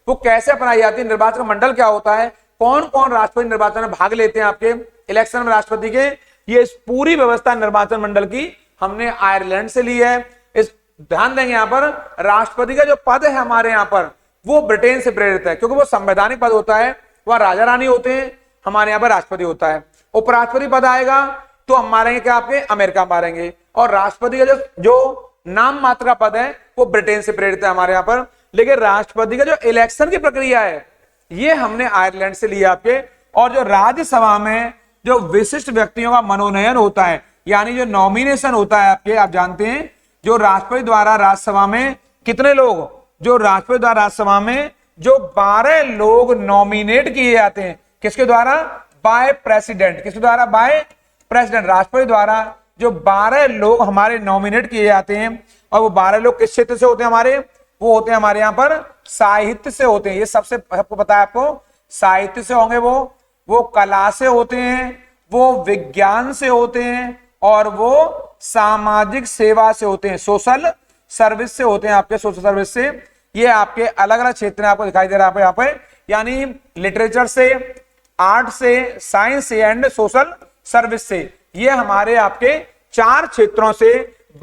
वो कैसे अपनाई जाती है। निर्वाचक मंडल क्या होता है, कौन कौन राष्ट्रपति निर्वाचन में भाग लेते हैं आपके इलेक्शन में राष्ट्रपति के, ये पूरी व्यवस्था निर्वाचन मंडल की हमने आयरलैंड से ली है। इस ध्यान देंगे यहाँ पर, राष्ट्रपति का जो पद है हमारे यहाँ पर, वो ब्रिटेन से प्रेरित है, क्योंकि वो संवैधानिक पद होता है, वह राजा रानी होते हैं, हमारे यहाँ पर राष्ट्रपति होता है। उपराष्ट्रपति पद आएगा तो हम मारेंगे क्या आपके, अमेरिका मारेंगे। और राष्ट्रपति का जो नाम मात्र का पद है वो ब्रिटेन से प्रेरित है हमारे यहाँ पर। लेकिन राष्ट्रपति का जो इलेक्शन की प्रक्रिया है, ये हमने आयरलैंड से लिया आपके। और जो राज्यसभा में जो विशिष्ट व्यक्तियों का मनोनयन होता है, यानी जो नॉमिनेशन होता है आपके, आप जानते हैं जो राष्ट्रपति द्वारा राज्यसभा में कितने लोग, जो राष्ट्रपति द्वारा राज्यसभा में जो 12 लोग नॉमिनेट किए जाते हैं, किसके द्वारा, बाय प्रेसिडेंट। किसके द्वारा, बाय प्रेसिडेंट। राष्ट्रपति द्वारा जो 12 लोग हमारे नॉमिनेट किए जाते हैं, और वो 12 लोग किस क्षेत्र से होते हैं हमारे, वो होते हैं हमारे यहाँ पर साहित्य से होते हैं। ये सबसे आपको पता है, आपको साहित्य से होंगे, वो कला से होते हैं, वो विज्ञान से होते हैं, और वो सामाजिक सेवा से होते हैं, सोशल सर्विस से होते हैं आपके, सोशल सर्विस से। ये आपके अलग अलग क्षेत्र में आपको दिखाई दे रहा है यहाँ पे, यानी लिटरेचर से, आर्ट से, साइंस से एंड सोशल सर्विस से। ये हमारे आपके 4 क्षेत्रों से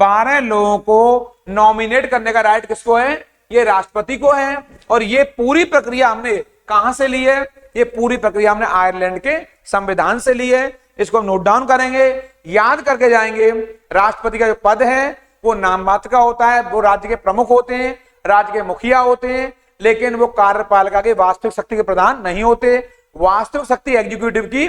12 लोगों को नॉमिनेट करने का राइट किसको है, ये राष्ट्रपति को है। और ये पूरी प्रक्रिया हमने कहां से ली है, ये पूरी प्रक्रिया हमने आयरलैंड के संविधान से ली है। इसको हम नोट डाउन करेंगे, याद करके जाएंगे। राष्ट्रपति का जो पद है वो नाम मात्र का होता है, वो राज्य के प्रमुख होते हैं, राज्य के मुखिया होते हैं, लेकिन वो कार्यपालिका के वास्तविक शक्ति के प्रधान नहीं होते। वास्तविक शक्ति एग्जीक्यूटिव की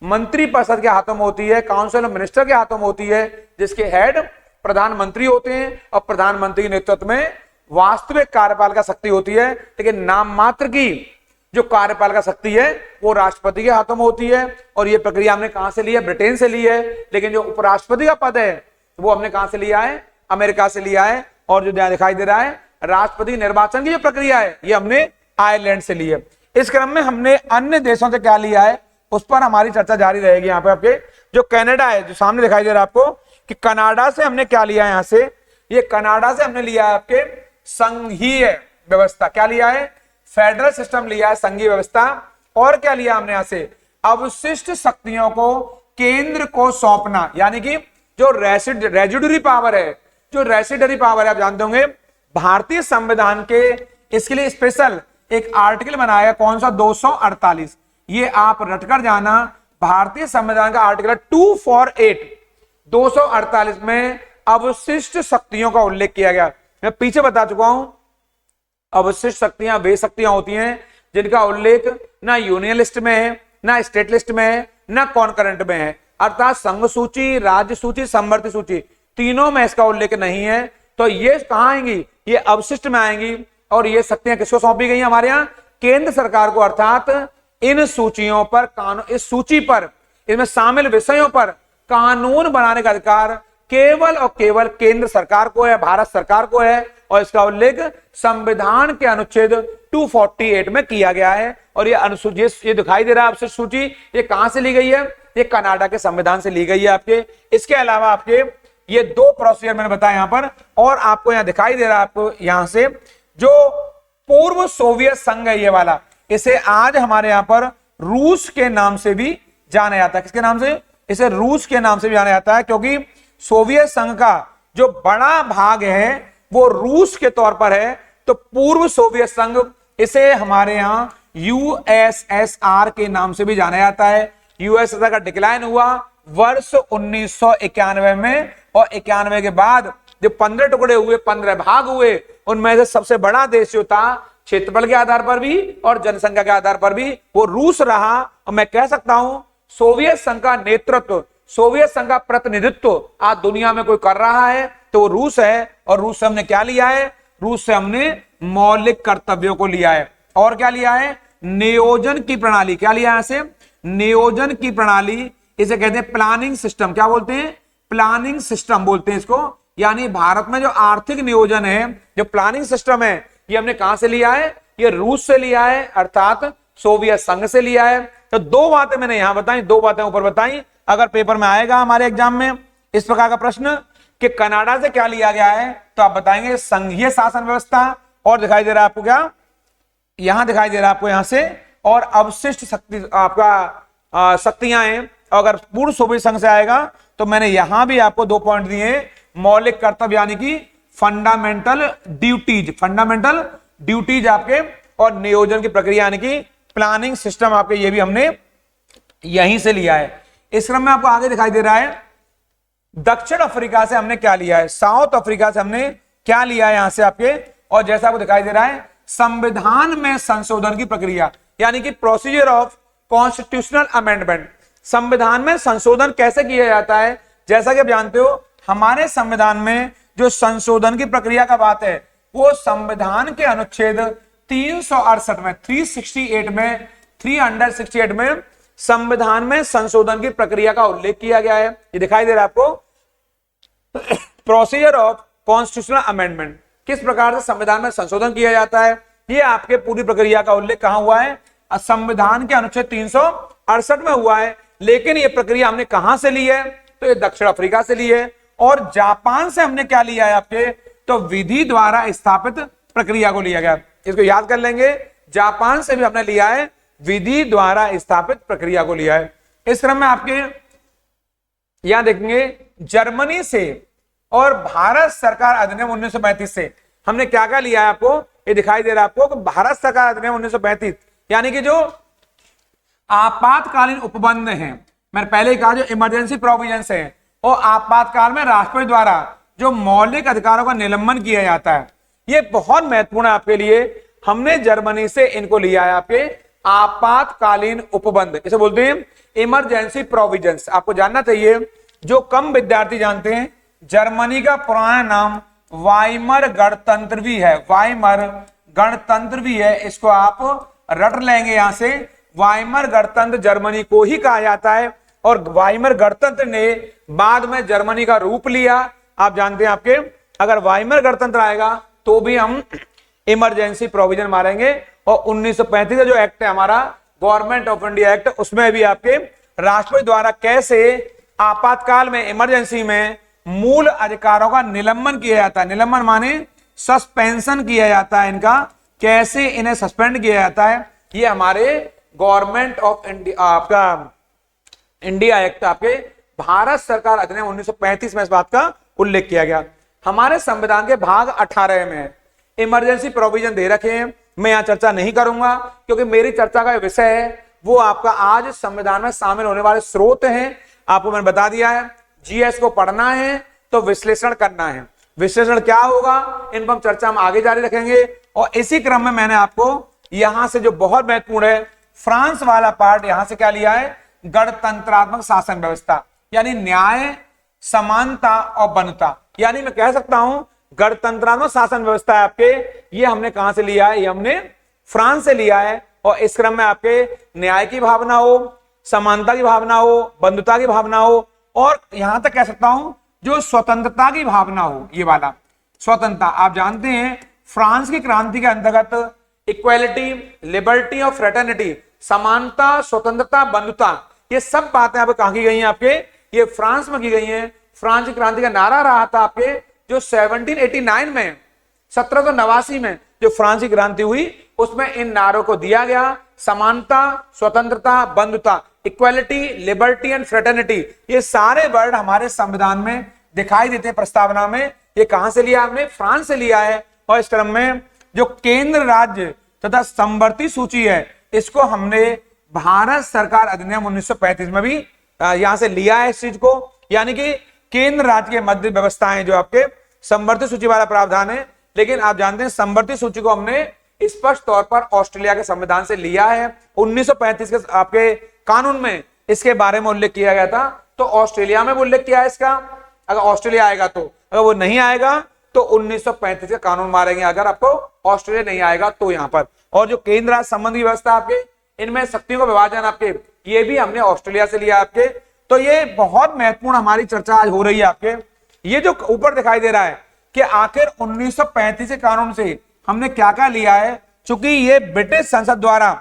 मंत्रिपरिषद के हाथों में होती है, काउंसिल ऑफ मिनिस्टर के हाथों में होती है, जिसके हेड प्रधानमंत्री होते हैं। और प्रधानमंत्री के नेतृत्व में वास्तविक कार्यपालिका शक्ति होती है, लेकिन नाम मात्र की जो कार्यपालिका शक्ति है वो राष्ट्रपति के हाथों में होती है। और ये प्रक्रिया हमने कहां से ली है, ब्रिटेन से ली है। लेकिन जो उपराष्ट्रपति का पद है वो हमने कहां से लिया है, अमेरिका से लिया है। और जो दिखाई दे रहा है राष्ट्रपति निर्वाचन की जो प्रक्रिया है, ये हमने आयरलैंड से ली है। इस क्रम में हमने अन्य देशों से क्या लिया है, उस पर हमारी चर्चा जारी रहेगी। यहाँ पे आपके जो कनाडा है, जो सामने दिखाई दे रहा है आपको, कि कनाडा से हमने क्या लिया है, यहाँ से ये कनाडा से हमने लिया है आपके संघीय, व्यवस्था। क्या लिया है? फेडरल सिस्टम लिया है, संघीय व्यवस्था। और क्या लिया हमने यहां से? अवशिष्ट शक्तियों को केंद्र को सौंपना, यानी कि जो रेजिडरी पावर है, जो रेसिडरी पावर है, आप जानते होंगे भारतीय संविधान के इसके लिए स्पेशल एक आर्टिकल बनाया, कौन सा? 248। ये आप रटकर जाना, भारतीय संविधान का आर्टिकल 248, 248 में अवशिष्ट शक्तियों का उल्लेख किया गया। मैं पीछे बता चुका हूं, अवशिष्ट शक्तियां वे शक्तियां होती हैं जिनका उल्लेख ना यूनियन लिस्ट में है, ना स्टेट लिस्ट में है, ना कॉन्करेंट में है, अर्थात संघ सूची, राज्य सूची, समवर्ती सूची, तीनों में इसका उल्लेख नहीं है। तो ये कहां आएंगी? ये अवशिष्ट में आएंगी। और ये शक्तियां किसको सौंपी गई? हमारे यहां केंद्र सरकार को। अर्थात इन सूचियों पर कानून, इस सूची पर, इसमें शामिल विषयों पर कानून बनाने का अधिकार केवल और केवल केंद्र सरकार को है, भारत सरकार को है। और इसका उल्लेख संविधान के अनुच्छेद 248 में किया गया है। और ये अनुसूची, ये दिखाई दे रहा है अवशिष्ट सूची, ये कहां से ली गई है? ये कनाडा के संविधान से ली गई है आपके। इसके अलावा आपके ये दो प्रोसीजर मैंने बताया यहां पर, और आपको यहां दिखाई दे रहा है आपको यहां से जो पूर्व सोवियत संघ है ये वाला, इसे आज हमारे यहां पर रूस के नाम से भी जाना जाता है। किसके नाम से? इसे रूस के नाम से भी जाना जाता है, क्योंकि सोवियत संघ का जो बड़ा भाग है वो रूस के तौर पर है। तो पूर्व सोवियत संघ, इसे हमारे यहां यूएसएसआर के नाम से भी जाना जाता है। यूएसएसआर का डिक्लाइन हुआ वर्ष 1991 में, और 91 के बाद जो 15 टुकड़े हुए, 15 भाग हुए, उनमें से सबसे बड़ा देश जो था क्षेत्रफल के आधार पर भी और जनसंख्या के आधार पर भी, वो रूस रहा। और मैं कह सकता हूं सोवियत संघ का नेतृत्व, सोवियत संघ का प्रतिनिधित्व आज दुनिया में कोई कर रहा है तो वो रूस है। और रूस से हमने क्या लिया है? रूस से हमने मौलिक कर्तव्यों को लिया है। और क्या लिया है? नियोजन की प्रणाली। क्या लिया है यहां से? नियोजन की प्रणाली। इसे कहते हैं प्लानिंग सिस्टम। क्या बोलते हैं? प्लानिंग सिस्टम बोलते हैं इसको। यानी भारत में जो आर्थिक नियोजन है, जो प्लानिंग सिस्टम है, ये हमने कहां से लिया है? ये रूस से लिया है, अर्थात सोवियत संघ से लिया है। तो दो बातें मैंने यहां बताई, दो बातें ऊपर बताई। अगर पेपर में आएगा हमारे एग्जाम में इस प्रकार का प्रश्न कि कनाडा से क्या लिया गया है, तो आप बताएंगे संघीय शासन व्यवस्था। और दिखाई दे रहा है आपको क्या? यहां दिखाई दे रहा है आपको यहां से, और अवशिष्ट शक्ति आपका शक्तियां हैं। अगर पूर्व सोवियत संघ से आएगा तो मैंने यहां भी आपको 2 पॉइंट दिए, मौलिक कर्तव्य यानी कि फंडामेंटल ड्यूटीज, फंडामेंटल ड्यूटीज आपके, और नियोजन की प्रक्रिया यानी कि प्लानिंग सिस्टम आपके, ये भी हमने यहीं से लिया है। इस क्रम में आपको आगे दिखाई दे रहा है दक्षिण अफ्रीका से हमने क्या लिया है, साउथ अफ्रीका से हमने क्या लिया है यहां से आपके। और जैसा आपको दिखाई दे रहा है संविधान में संशोधन की प्रक्रिया, यानी कि प्रोसीजर ऑफ कॉन्स्टिट्यूशनल अमेंडमेंट। संविधान में संशोधन कैसे किया जाता है? जैसा कि आप जानते हो हमारे संविधान में जो संशोधन की प्रक्रिया का बात है वो संविधान के अनुच्छेद 368 में 368 में संविधान में संशोधन की प्रक्रिया का उल्लेख किया गया है। ये दिखाई दे रहा है आपको, प्रोसीजर ऑफ कॉन्स्टिट्यूशनल अमेंडमेंट, किस प्रकार से संविधान में संशोधन किया जाता है। ये आपके पूरी प्रक्रिया का उल्लेख कहां हुआ है? संविधान के अनुच्छेद 368 में हुआ है। लेकिन ये प्रक्रिया हमने कहां से ली है? तो ये दक्षिण अफ्रीका से ली है। और जापान से हमने क्या लिया है आपके? तो विधि द्वारा स्थापित प्रक्रिया को लिया गया। इसको याद कर लेंगे, जापान से भी हमने लिया है, विधि द्वारा स्थापित प्रक्रिया को लिया है। इस क्रम में आपके यहां देखेंगे जर्मनी से और भारत सरकार अधिनियम 1935 से हमने क्या क्या लिया है आपको? ये दिखाई दे रहा है आपको कि भारत सरकार अधिनियम 1935 यानी कि जो आपातकालीन उपबंध हैं, मैंने पहले ही कहा जो इमरजेंसी प्रोविजंस हैं, और आपातकाल में राष्ट्रपति द्वारा जो मौलिक अधिकारों का निलंबन किया जाता है, ये बहुत महत्वपूर्ण है आपके लिए। हमने जर्मनी से इनको लिया है आपके आपातकालीन उपबंध, इसे बोलते हैं इमरजेंसी प्रोविजंस। आपको जानना चाहिए, जो कम विद्यार्थी जानते हैं, जर्मनी का पुराना नाम वाइमर गणतंत्र भी है, वाइमर गणतंत्र भी है। इसको आप रट लेंगे यहां से, वाइमर गणतंत्र जर्मनी को ही कहा जाता है। और वाइमर गणतंत्र ने बाद में जर्मनी का रूप लिया। आप जानते हैं आपके, अगर वाइमर गणतंत्र आएगा तो भी हम इमरजेंसी प्रोविजन मारेंगे। और 1935 का जो एक्ट है हमारा गवर्नमेंट ऑफ इंडिया एक्ट, उसमें भी आपके राष्ट्रपति द्वारा कैसे आपातकाल में, इमरजेंसी में मूल अधिकारों का निलंबन किया जाता है। निलंबन माने सस्पेंशन किया जाता है इनका, कैसे इन्हें सस्पेंड किया जाता है, ये हमारे गवर्नमेंट ऑफ इंडिया आपका इंडिया एक्ट आपके भारत सरकार अधिनियम 1935 में इस बात का उल्लेख किया गया। हमारे संविधान के भाग 18 में इमरजेंसी प्रोविजन दे रखे हैं। मैं यहां चर्चा नहीं करूंगा क्योंकि मेरी चर्चा का विषय है वो आपका आज संविधान में शामिल होने वाले स्रोत हैं, आपको मैंने बता दिया है। जीएस को पढ़ना है तो विश्लेषण करना है। विश्लेषण क्या होगा इन पर चर्चा हम आगे जारी रखेंगे। और इसी क्रम में मैंने आपको यहां से जो बहुत महत्वपूर्ण है फ्रांस वाला पार्ट यहां से क्या लिया है, गणतंत्रात्मक शासन व्यवस्था, यानी न्याय, समानता और बंधुता, यानी मैं कह सकता हूं गणतंत्रात्मक शासन व्यवस्था है आपके, ये हमने कहां से लिया है, ये हमने फ्रांस से लिया है। और इस क्रम में आपके न्याय की भावना हो, समानता की भावना हो, बंधुता की भावना हो, और यहां तक कह सकता हूं जो स्वतंत्रता की भावना हो, ये वाला स्वतंत्रता। आप जानते हैं फ्रांस की क्रांति के अंतर्गत इक्वालिटी, लिबर्टी और फ्रेटर्निटी, समानता, स्वतंत्रता, बंधुता, ये सब बातें आपको कहां की गई हैं, आपके ये फ्रांस में की गई हैं। फ्रांस की क्रांति का नारा रहा था आपके जो 1789 में 1789 में जो फ्रांस की क्रांति हुई उसमें इन नारों को दिया गया, समानता, स्वतंत्रता, बंधुता, इक्वालिटी, लिबर्टी एंड फ्रेटर्निटी, ये सारे वर्ड हमारे संविधान में दिखाई देते हैं प्रस्तावना में। ये कहां से लिया हमने, फ्रांस से लिया है। और इस क्रम में जो केंद्र राज्य तथा समवर्ती सूची है इसको हमने भारत सरकार अधिनियम 1935 में भी यहां से लिया है इस चीज को, यानी कि केंद्र राज्य के मध्य व्यवस्थाएं जो आपके समवर्ती सूची वाला प्रावधान है। लेकिन आप जानते हैं समवर्ती सूची को हमने स्पष्ट तौर पर ऑस्ट्रेलिया के संविधान से लिया है। 1935 के आपके कानून में इसके बारे में उल्लेख किया गया था, तो ऑस्ट्रेलिया में उल्लेख किया है इसका। अगर ऑस्ट्रेलिया आएगा तो, अगर वो नहीं आएगा तो 1935 का कानून मारेंगे, अगर आपको ऑस्ट्रेलिया नहीं आएगा तो यहां पर। और जो केंद्र राज्य संबंधी व्यवस्था आपके इनमें शक्तियों का विभाजन आपके, ये भी हमने ऑस्ट्रेलिया से लिया आपके। तो ये बहुत महत्वपूर्ण हमारी चर्चा आज हो रही है आपके। ये जो ऊपर दिखाई दे रहा है कि आखिर 1935 के कानून से हमने क्या क्या लिया है, चूंकि ये ब्रिटिश संसद द्वारा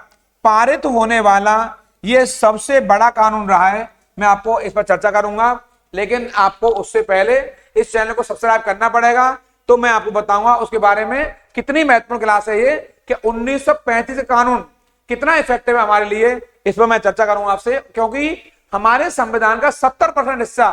पारित होने वाला ये सबसे बड़ा कानून रहा है। मैं आपको इस पर चर्चा करूंगा, लेकिन आपको उससे पहले इस चैनल को सब्सक्राइब करना पड़ेगा। तो मैं आपको बताऊंगा उसके बारे में कितनी महत्वपूर्ण क्लास है ये, कि 1935 का कानून कितना इफेक्टिव है हमारे लिए, इस पर मैं चर्चा करूंगा आपसे। क्योंकि हमारे संविधान का 70% हिस्सा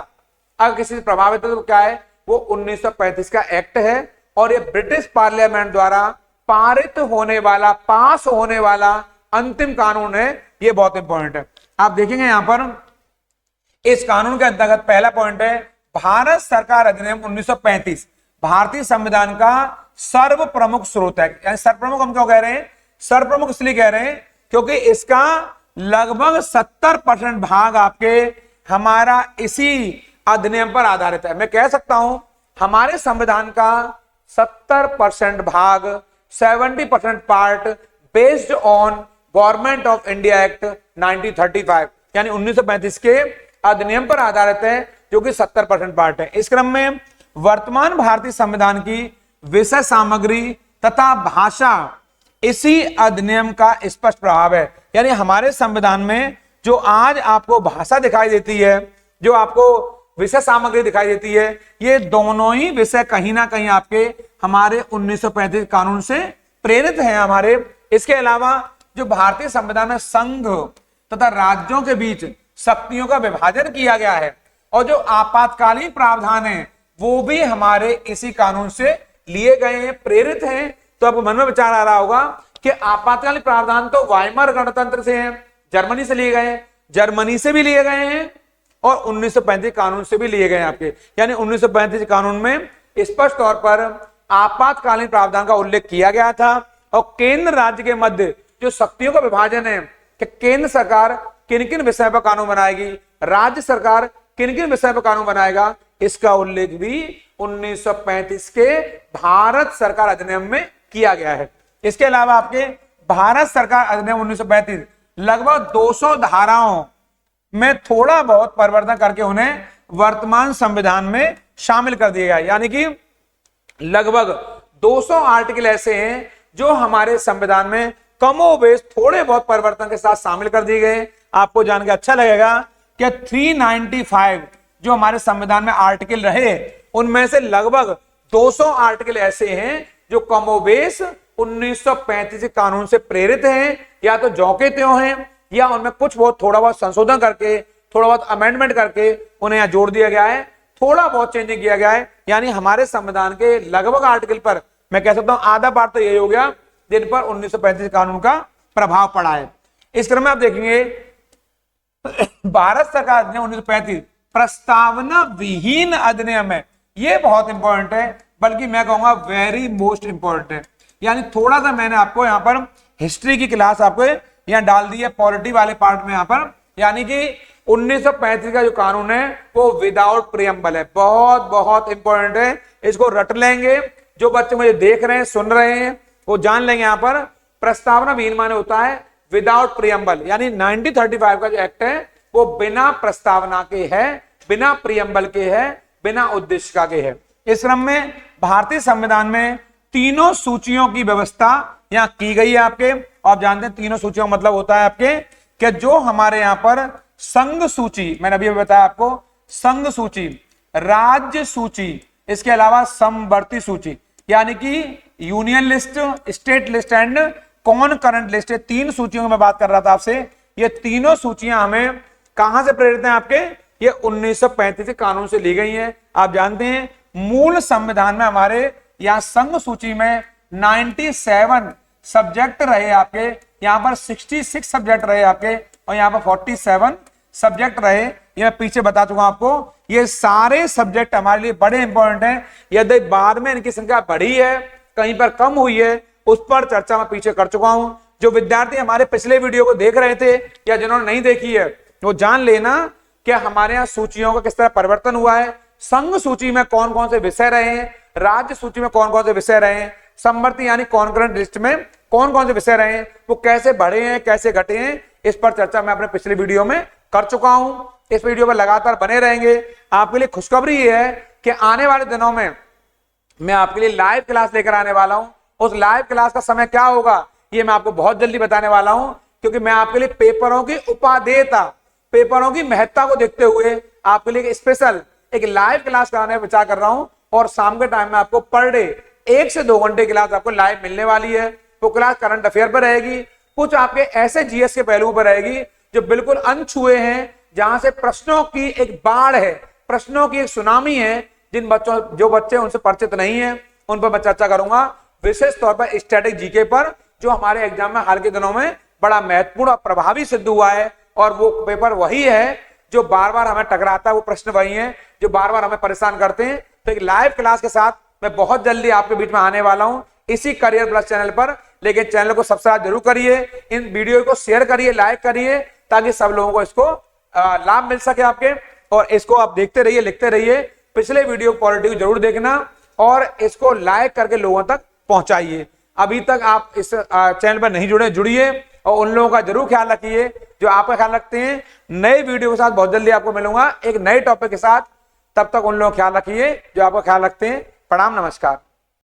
अगर किसी से प्रभावित है तो क्या है, वो 1935 का एक्ट है। और ये ब्रिटिश पार्लियामेंट द्वारा पारित होने वाला, पास होने वाला अंतिम कानून है। ये बहुत इंपॉर्टेंट है। आप देखेंगे यहां पर इस कानून के अंतर्गत पहला पॉइंट है भारत सरकार अधिनियम 1935 भारतीय संविधान का सर्व प्रमुख स्रोत है। यानी सर्वप्रमुख हम क्यों कह रहे हैं, सर्वप्रमुख इसलिए कह रहे हैं क्योंकि इसका लगभग 70% भाग आपके हमारा इसी अधिनियम पर आधारित है। मैं कह सकता हूं हमारे संविधान का 70% भाग, 70% part based on government of India act 1935 यानी 1935 के अधिनियम पर आधारित है, जो कि 70% पार्ट है। इस क्रम में वर्तमान भारतीय संविधान की विषय सामग्री तथा भाषा इसी अधिनियम का स्पष्ट प्रभाव है। यानी हमारे संविधान में जो आज आपको भाषा दिखाई देती है, जो आपको विषय सामग्री दिखाई देती है, ये दोनों ही विषय कहीं ना कहीं आपके हमारे 1935 कानून से प्रेरित हैं हमारे। इसके अलावा जो भारतीय संविधान में संघ तथा राज्यों के बीच शक्तियों का विभाजन किया गया है और जो आपातकालीन प्रावधान है वो भी हमारे इसी कानून से लिए गए हैं, प्रेरित हैं। तो आपको मन में विचार आ रहा होगा कि आपातकालीन प्रावधान तो वाइमर गणतंत्र से हैं, जर्मनी से लिए गए हैं, जर्मनी से भी लिए गए हैं और 1935 कानून से भी लिए गए हैं आपके। यानी 1935 कानून में स्पष्ट तौर पर आपातकालीन प्रावधान का उल्लेख किया गया था और केंद्र राज्य के मध्य जो शक्तियों का विभाजन है कि केंद्र सरकार किन किन विषय पर कानून बनाएगी, राज्य सरकार किन किन विषय पर कानून बनाएगा, इसका उल्लेख भी 1935 के भारत सरकार अधिनियम में किया गया है। इसके अलावा आपके भारत सरकार अधिनियम 1935 लगभग 200 धाराओं में थोड़ा बहुत परिवर्तन करके उन्हें वर्तमान संविधान में शामिल कर दिया गया। यानी कि लगभग 200 आर्टिकल ऐसे हैं जो हमारे संविधान में कमोबेश थोड़े बहुत परिवर्तन के साथ शामिल कर दिए गए। आपको जानकर अच्छा लगेगा कि 395 जो हमारे संविधान में आर्टिकल रहे उनमें से लगभग 200 आर्टिकल ऐसे हैं जो कमोबेश 1935 के कानून से प्रेरित हैं, या तो ज्यों के त्यों हैं, या उनमें कुछ बहुत थोड़ा बहुत संशोधन करके, थोड़ा बहुत अमेंडमेंट करके उन्हें यहाँ जोड़ दिया गया है, थोड़ा बहुत चेंजिंग किया गया है। यानी हमारे संविधान के लगभग आर्टिकल पर मैं कह सकता हूं आधा पार्ट तो यही हो गया जिन पर 1935 कानून का प्रभाव पड़ा है। इस क्रम में आप देखेंगे भारत सरकार ने 1935 प्रस्तावना विहीन अधिनियम है, ये बहुत इंपॉर्टेंट है, बल्कि मैं कहूंगा वेरी मोस्ट इंपॉर्टेंट है। यानी थोड़ा सा मैंने आपको यहाँ पर हिस्ट्री की क्लास आपको यहाँ डाल दी है पॉलिटी वाले पार्ट में यहाँ पर। यानी कि 1935 का जो कानून है वो विदाउट प्रियम्बल है, बहुत बहुत इंपॉर्टेंट है, इसको रट लेंगे। जो बच्चे मुझे देख रहे हैं, सुन रहे हैं, वो जान लेंगे यहाँ पर प्रस्तावना विहीन माने होता है विदाउट प्रियम्बल। यानी 1935 का जो एक्ट है वो बिना प्रस्तावना के है, बिना प्रियम्बल के है, बिना उद्देश्य के है। इस क्रम में भारतीय संविधान में तीनों सूचियों की व्यवस्था यहाँ की गई है आपके। आप जानते हैं तीनों सूचियों का मतलब होता है आपके कि जो हमारे यहाँ पर संघ सूची, मैंने अभी बताया आपको, संघ सूची, राज्य सूची, इसके अलावा समवर्ती सूची, यानी कि union list, state list and कॉनकरेंट list, तीन सूचियों की मैं बात कर रहा था आपसे। ये तीनों सूचियां हमें कहां से प्रेरित हैं आपके? ये 1935 के कानून से ली गई हैं। आप जानते हैं मूल संविधान में हमारे यहाँ संघ सूची में 97 सब्जेक्ट रहे आपके, यहाँ पर 66 सब्जेक्ट रहे आपके, और यहाँ पर 47 सब्जेक्ट रहे। ये मैं पीछे बता चुका आपको। ये सारे सब्जेक्ट हमारे लिए बड़े इंपॉर्टेंट हैं। यदि बाद में इनकी संख्या बढ़ी है, कहीं पर कम हुई है, उस पर चर्चा मैं पीछे कर चुका हूं। जो विद्यार्थी हमारे पिछले वीडियो को देख रहे थे या जिन्होंने नहीं देखी है, वो जान लेना कि हमारे यहाँ सूचियों का किस तरह परिवर्तन हुआ है। संघ सूची में कौन कौन से विषय रहे हैं, राज्य सूची में कौन कौन से विषय रहे हैं, समवर्ती यानी कॉन्करेंट लिस्ट में कौन कौन से विषय रहे हैं, वो कैसे बढ़े हैं, कैसे घटे हैं, इस पर चर्चा मैं अपने पिछले वीडियो में कर चुका हूं। इस वीडियो पर लगातार बने रहेंगे। आपके लिए खुशखबरी ये है कि आने वाले दिनों में मैं आपके लिए लाइव क्लास लेकर आने वाला हूं। उस लाइव क्लास का समय क्या होगा ये मैं आपको बहुत जल्दी बताने वाला हूं, क्योंकि मैं आपके लिए पेपरों की उपादेयता, पेपरों की महत्ता को देखते हुए आपके लिए स्पेशल एक लाइव क्लास कराने का विचार कर रहा हूं। और शाम के टाइम में आपको पर डे 1 से 2 घंटे क्लास आपको लाइव मिलने वाली है। वो क्लास करंट अफेयर पर रहेगी, कुछ आपके ऐसे जीएस के पहलुओं पर रहेगी जो बिल्कुल अनछुए हैं, जहां से प्रश्नों की एक बाढ़ है, प्रश्नों की एक सुनामी है। जो बच्चे उनसे परिचित नहीं है उन पर मैं चर्चा करूंगा, विशेष तौर पर स्टैटिक जीके पर, जो हमारे एग्जाम में हाल के दिनों में बड़ा महत्वपूर्ण और प्रभावी सिद्ध हुआ है। और वो पेपर वही है जो बार बार हमें टकराता है, वो प्रश्न वही है जो बार बार हमें परेशान करते हैं। तो एक लाइव क्लास के साथ मैं बहुत जल्दी आपके बीच में आने वाला हूं इसी करियर प्लस चैनल पर। लेकिन चैनल को सब्सक्राइब जरूर करिए, इन वीडियो को शेयर करिए, लाइक करिए, ताकि सब लोगों को इसको लाभ मिल सके आपके। और इसको आप देखते रहिए, लिखते रहिए। पिछले वीडियो पॉलिटी को जरूर देखना और इसको लाइक करके लोगों तक पहुंचाइए। अभी तक आप इस चैनल पर नहीं जुड़े, जुड़िए और उन लोगों का जरूर ख्याल रखिए जो आपका ख्याल रखते हैं। नए वीडियो के साथ बहुत जल्दी आपको मिलूंगा एक नए टॉपिक के साथ। तब तक उन लोगों का ख्याल रखिए जो आपका ख्याल रखते हैं। प्रणाम, नमस्कार।